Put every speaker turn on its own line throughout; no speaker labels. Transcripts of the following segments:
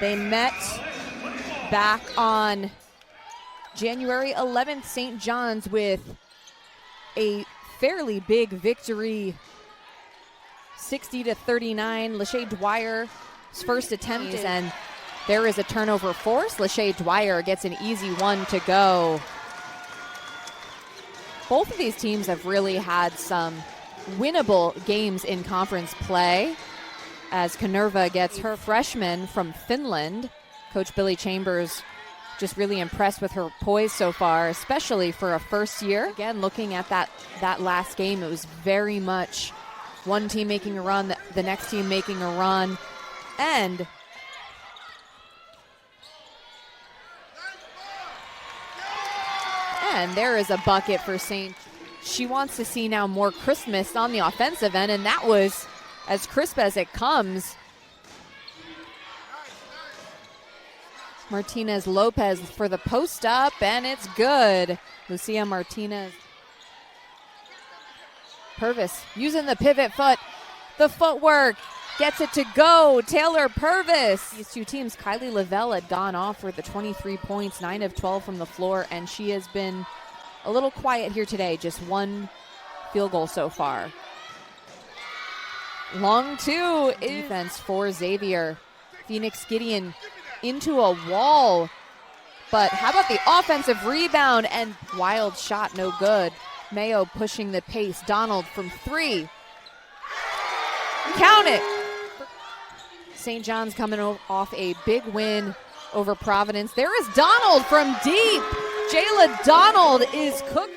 They met back on January 11th, St. John's, with a fairly big victory, 60-39. Lachey Dwyer's first attempt, and there is a turnover force. Lachey Dwyer gets an easy one to go. Both of these teams have really had some winnable games in conference play, as Kanerva gets her freshman from Finland. Coach Billy Chambers just really impressed with her poise so far, especially for a first year. Again, looking at that last game, it was very much one team making a run, the next team making a run, and there is a bucket for St. She wants to see now more crispness on the offensive end, and that was as crisp as it comes. Martinez Lopez for the post up, and it's good. Lucia Martinez. Purvis using the pivot foot. The footwork gets it to go. Taylor Purvis. These two teams, Kylie Lavelle had gone off for the 23 points, 9 of 12 from the floor, and she has been a little quiet here today. Just one field goal so far. Long two. Defense for Xavier. Phoenix Gideon into a wall, but how about the offensive rebound, and wild shot, no good. Mayo pushing the pace. Donald from three. Count it. St. John's coming off a big win over Providence. There is Donald from deep. Jayla Donald is cooked.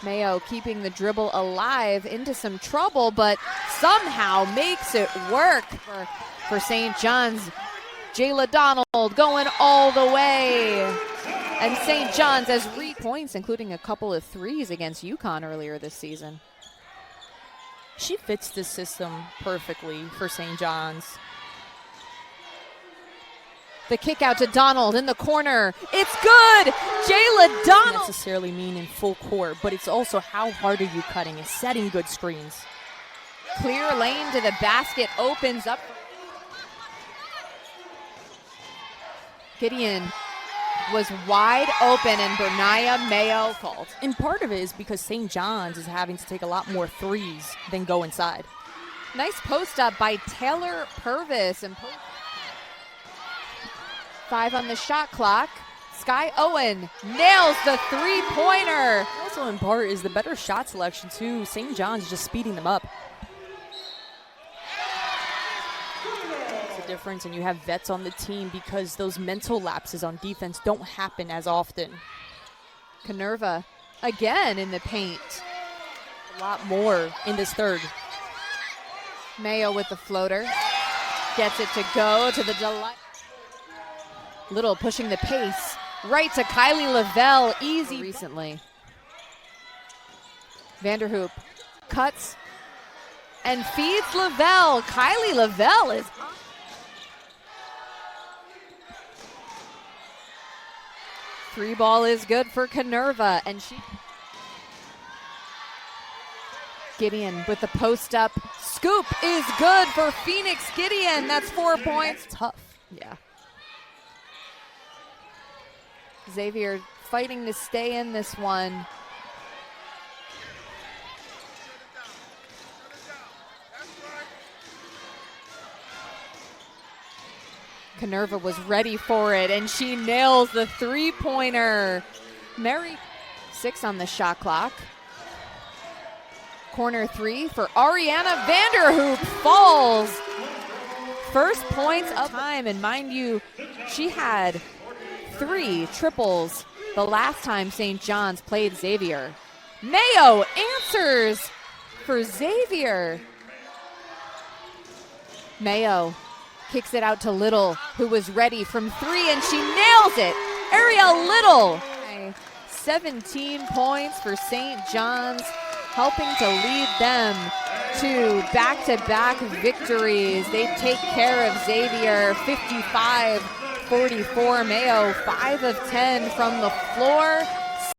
Mayo keeping the dribble alive, into some trouble, but somehow makes it work for St. John's. Jayla Donald going all the way. And St. John's has 3 points, including a couple of threes against UConn earlier this season.
She fits this system perfectly for St. John's.
The kick out to Donald in the corner. It's good! Jayla Donald!
Doesn't necessarily mean in full court, but it's also how hard are you cutting and setting good screens.
Clear lane to the basket, opens up. Gideon was wide open, and Bernaya Mayo called.
And part of it is because St. John's is having to take a lot more threes than go inside.
Nice post up by Taylor Purvis. And 5 on the shot clock. Sky Owen nails the three-pointer.
Also in part is the better shot selection too. St. John's is just speeding them up. Difference, and you have vets on the team because those mental lapses on defense don't happen as often.
Kanerva again in the paint.
A lot more in this third.
Mayo with the floater. Gets it to go to the delight. Little pushing the pace. Right to Kylie Lavelle. Easy recently. Vanderhoop cuts and feeds Lavelle. Kylie Lavelle is on. Three ball is good for Kanerva, and Gideon with the post up. Scoop is good for Phoenix Gideon. That's 4 points.
That's tough.
Yeah. Xavier fighting to stay in this one. Kanerva was ready for it, and she nails the three-pointer. Mary, 6 on the shot clock. Corner 3 for Ariana Vanderhoop falls. First points of time, and mind you, she had 3 triples the last time St. John's played Xavier. Mayo answers for Xavier. Mayo kicks it out to Little, who was ready from 3, and she nails it. Ariel Little. 17 points for St. John's, helping to lead them to back-to-back victories. They take care of Xavier, 55-44. Mayo, 5 of 10 from the floor.